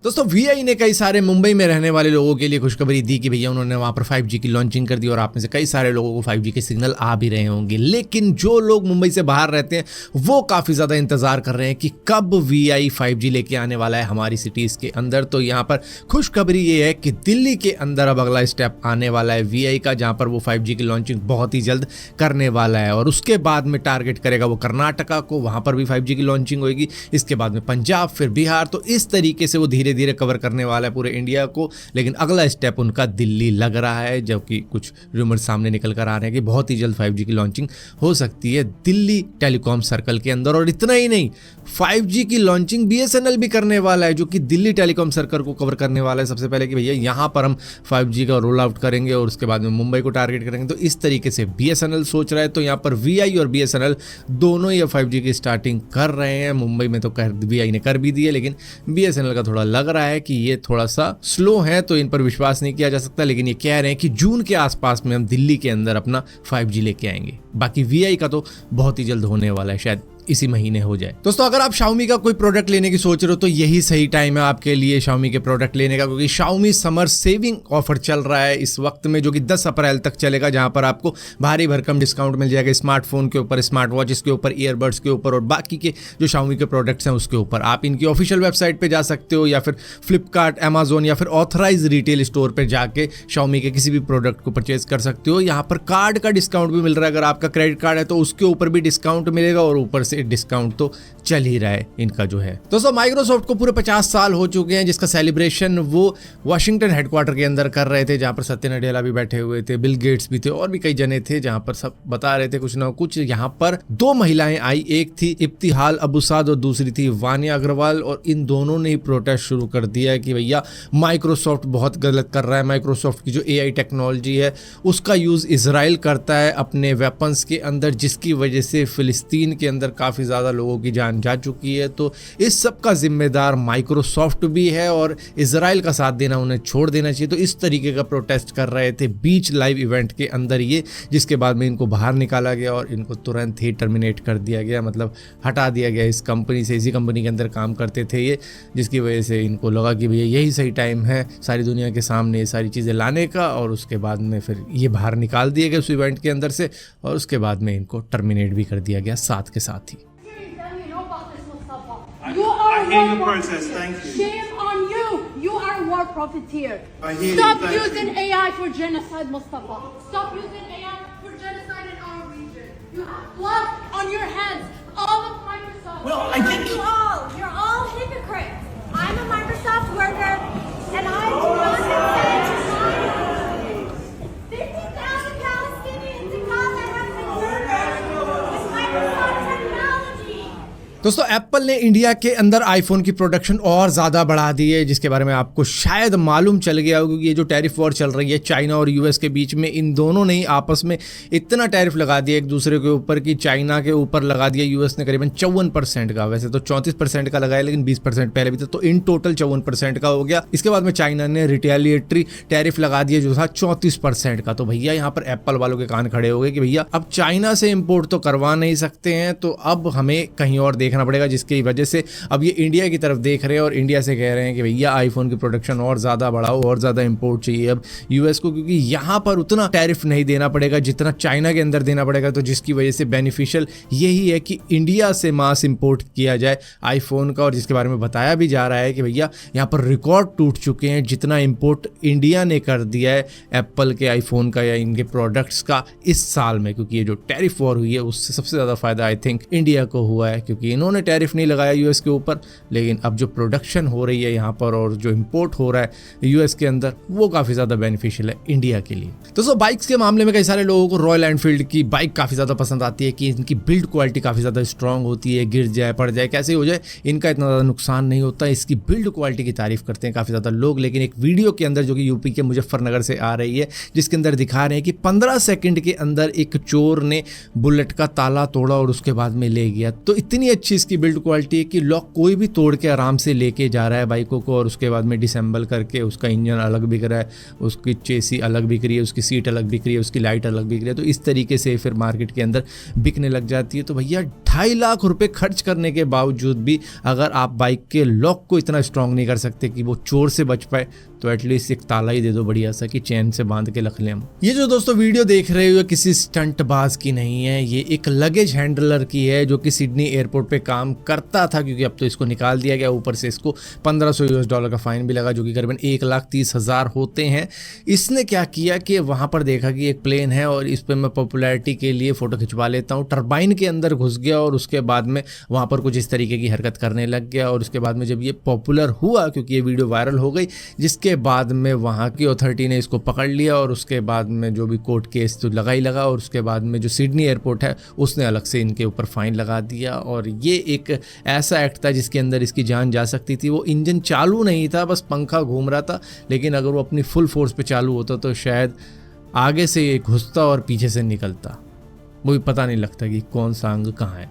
दोस्तों VI ने कई सारे मुंबई में रहने वाले लोगों के लिए खुशखबरी दी कि भैया उन्होंने वहाँ पर 5G की लॉन्चिंग कर दी और आप में से कई सारे लोगों को 5G के सिग्नल आ भी रहे होंगे। लेकिन जो लोग मुंबई से बाहर रहते हैं वो काफ़ी ज़्यादा इंतज़ार कर रहे हैं कि कब VI 5G लेके आने वाला है हमारी सिटीज़ के अंदर। तो यहाँ पर खुशखबरी ये है कि दिल्ली के अंदर अब अगला स्टेप आने वाला है VI का, जहाँ पर वो 5G की लॉन्चिंग बहुत ही जल्द करने वाला है और उसके बाद में टारगेट करेगा वो कर्नाटका को, वहाँ पर भी 5G की लॉन्चिंग होगी। इसके बाद में पंजाब, फिर बिहार। तो इस तरीके से वो धीरे धीरे कवर करने वाला है पूरे इंडिया को। लेकिन अगला स्टेप उनका दिल्ली लग रहा है, जबकि कुछ रूमर सामने निकल कर आ रहे हैं कि बहुत ही जल्द 5G की लॉन्चिंग हो सकती है दिल्ली टेलीकॉम सर्कल के अंदर। और इतना ही नहीं, 5G की लॉन्चिंग BSNL भी करने वाला है, जो कि दिल्ली टेलीकॉम सर्कल को कवर करने वाला है सबसे पहले कि भैया यहाँ पर हम 5G का रोल आउट करेंगे और उसके बाद में मुंबई को टारगेट करेंगे। तो इस तरीके से BSNL सोच रहा है। तो यहाँ पर VI और BSNL दोनों ही 5G की स्टार्टिंग कर रहे हैं। मुंबई में तो VI ने कर भी दी है, लेकिन BSNL का थोड़ा लग रहा है कि ये थोड़ा सा स्लो है, तो इन पर विश्वास नहीं किया जा सकता। लेकिन ये कह रहे हैं कि जून के आसपास में हम दिल्ली के अंदर अपना 5G लेके आएंगे। बाकी VI का तो बहुत ही जल्द होने वाला है, शायद इसी महीने हो जाए। दोस्तों अगर आप Xiaomi का कोई प्रोडक्ट लेने की सोच रहे हो तो यही सही टाइम है आपके लिए Xiaomi के प्रोडक्ट लेने का, क्योंकि Xiaomi समर सेविंग ऑफर चल रहा है इस वक्त में, जो कि 10 अप्रैल तक चलेगा, जहां पर आपको भारी भरकम डिस्काउंट मिल जाएगा स्मार्टफोन के ऊपर, स्मार्ट वॉचेस के ऊपर, ईयरबड्स के ऊपर और बाकी के जो Xiaomi के प्रोडक्ट्स हैं उसके ऊपर। आप इनकी ऑफिशियल वेबसाइट पर जा सकते हो या फिर फ्लिपकार्ट, अमेजोन या फिर ऑथराइज रिटेल स्टोर पर जाके Xiaomi के किसी भी प्रोडक्ट को परचेज कर सकते हो। यहाँ पर कार्ड का डिस्काउंट भी मिल रहा है, अगर आपका क्रेडिट कार्ड है तो उसके ऊपर भी डिस्काउंट मिलेगा और ऊपर से डिस्काउंट तो चल ही रहा है इनका जो है। दोस्तों माइक्रोसॉफ्ट को पूरे 50 साल हो चुके हैं, जिसका सेलिब्रेशन वो वॉशिंगटन हेडक्वार्टर के अंदर कर रहे थे, जहां पर सत्य नडेला भी बैठे हुए थे, बिल गेट्स भी थे और भी कई जने थे, जहां पर सब बता रहे थे कुछ ना कुछ। यहाँ पर 2 महिलाएं आई, एक थी इब्तिहाल अबू साद और दूसरी थी वानिया अग्रवाल, और इन दोनों ने ही प्रोटेस्ट शुरू कर दिया है कि भैया माइक्रोसॉफ्ट बहुत गलत कर रहा है। माइक्रोसॉफ्ट की जो AI टेक्नोलॉजी है उसका यूज इजराइल करता है अपने वेपन्स के अंदर, जिसकी वजह से फिलिस्तीन के अंदर काफी ज्यादा लोगों की जान जा चुकी है। तो इस सब का जिम्मेदार माइक्रोसॉफ्ट भी है और इजराइल का साथ देना उन्हें छोड़ देना चाहिए। तो इस तरीके का प्रोटेस्ट कर रहे थे बीच लाइव इवेंट के अंदर ये, जिसके बाद में इनको बाहर निकाला गया और इनको तुरंत ही टर्मिनेट कर दिया गया, मतलब हटा दिया गया इस कंपनी से। इसी कंपनी के अंदर काम करते थे ये, जिसकी वजह से इनको लगा कि भैया यही सही टाइम है सारी दुनिया के सामने ये सारी चीज़ें लाने का, और उसके बाद में फिर ये बाहर निकाल दिए गए उस इवेंट के अंदर से, और उसके बाद में इनको टर्मिनेट भी कर दिया गया साथ के साथ ही। I hear your process, thank you. Shame on you. You are a war profiteer. I hear Stop you, thank using you. AI for genocide, Mustafa. Stop using AI for genocide in our region. You have blood on your hands. All of Microsoft. Well, I think... You're all hypocrites. I'm a Microsoft worker, and I do not consent to mine. 50,000 Palestinians in Gaza have been murdered with Microsoft technology. दोस्तों Apple ने India के अंदर iPhone की production और ज़्यादा बढ़ा दी है, जिसके बारे में आपको शायद मालूम चल गया होगा, क्योंकि ये जो टैरिफ वॉर चल रही है चाइना और US के बीच में, इन दोनों ने ही आपस में इतना टैरिफ लगा दिया एक दूसरे के ऊपर कि चाइना के ऊपर लगा दिया US ने करीबन 54% का। वैसे तो 34% का लगाया, लेकिन 20% पहले भी था, तो इन टोटल 54% का हो गया। इसके बाद में चाइना ने रिटेलिएटरी टैरिफ लगा दिया जो था 34% का। तो भैया यहाँ पर एप्पल वालों के कान खड़े हो गए कि भैया अब चाइना से इम्पोर्ट तो करवा नहीं सकते हैं, तो अब हमें कहीं और देखना पड़ेगा, जिसकी वजह से अब ये इंडिया की तरफ देख रहे हैं और इंडिया से कह रहे हैं कि भैया आईफोन की प्रोडक्शन और ज़्यादा बढ़ाओ और ज़्यादा इंपोर्ट चाहिए अब US को, क्योंकि यहाँ पर उतना टैरिफ नहीं देना पड़ेगा जितना चाइना के अंदर देना पड़ेगा। तो जिसकी वजह से बेनिफिशियल यही है कि इंडिया से मास इंपोर्ट किया जाए आईफोन का, और जिसके बारे में बताया भी जा रहा है कि भैया यहाँ पर रिकॉर्ड टूट चुके हैं जितना इंपोर्ट इंडिया ने कर दिया है एप्पल के आईफोन का या इनके प्रोडक्ट्स का इस साल में। क्योंकि ये जो टैरिफ वॉर हुई है उससे सबसे ज़्यादा फायदा आई थिंक इंडिया को हुआ है, क्योंकि इन्होंने टैरिफ नहीं लगाया US के ऊपर, लेकिन अब जो प्रोडक्शन हो रही है यहाँ पर और जो इंपोर्ट हो रहा है US के अंदर वो काफ़ी ज़्यादा बेनिफिशियल है इंडिया के लिए। दोस्तों बाइक्स के मामले में कई सारे लोगों को रॉयल एनफील्ड की बाइक काफ़ी ज़्यादा पसंद आती है कि इनकी बिल्ड क्वालिटी काफ़ी ज़्यादा स्ट्रॉन्ग होती है, गिर जाए पड़ जाए कैसे हो जाए इनका इतना ज़्यादा नुकसान नहीं होता। इसकी बिल्ड क्वालिटी की तारीफ करते हैं काफ़ी ज़्यादा लोग। लेकिन एक वीडियो के अंदर जो कि यूपी के मुजफ्फरनगर से आ रही है, जिसके अंदर दिखा रहे हैं कि 15 सेकंड के अंदर एक चोर ने बुलेट का ताला तोड़ा और उसके बाद में ले गया। तो इतनी अच्छी इसकी बिल्ड क्वालिटी है कि लॉक कोई भी तोड़ के आराम से लेके जा रहा है बाइकों को, और उसके बाद में डिसेंबल करके उसका इंजन अलग बिक रहा है, उसकी चेसी अलग बिक रही है, उसकी सीट अलग बिक रही है, उसकी लाइट अलग बिक रही है। तो इस तरीके से फिर मार्केट के अंदर बिकने लग जाती है। तो भैया 2.5 लाख रुपए खर्च करने के बावजूद भी अगर आप बाइक के लॉक को इतना स्ट्रांग नहीं कर सकते कि वो चोर से बच पाए, तो एटलीस्ट एक ताला ही दे दो बढ़िया सा कि चैन से बांध के रख लें हम। ये जो दोस्तों वीडियो देख रहे हो किसी स्टंट बाज की नहीं है, ये एक लगेज हैंडलर की है जो कि सिडनी एयरपोर्ट पे काम करता था, क्योंकि अब तो इसको निकाल दिया गया। ऊपर से इसको $1500 का फाइन भी लगा, जो कि करीबन 1,30,000 होते हैं। इसने क्या किया कि वहाँ पर देखा कि एक प्लेन है और इस पर मैं पॉपुलैरिटी के लिए फ़ोटो खिंचवा लेता हूँ, टरबाइन के अंदर घुस गया और उसके बाद में वहाँ पर कुछ इस तरीके की हरकत करने लग गया। और उसके बाद में जब ये पॉपुलर हुआ, क्योंकि ये वीडियो वायरल हो गई, जिसके बाद में वहाँ की अथॉरिटी ने इसको पकड़ लिया और उसके बाद में जो भी कोर्ट केस तो लगा ही लगा, और उसके बाद में जो सिडनी एयरपोर्ट है उसने अलग से इनके ऊपर फाइन लगा दिया। और ये एक ऐसा एक्ट था जिसके अंदर इसकी जान जा सकती थी। वो इंजन चालू नहीं था, बस पंखा घूम रहा था, लेकिन अगर वो अपनी फुल फोर्स पे चालू होता तो शायद आगे से ये घुसता और पीछे से निकलता। वो भी पता नहीं लगता कि कौन सा अंग कहाँ है।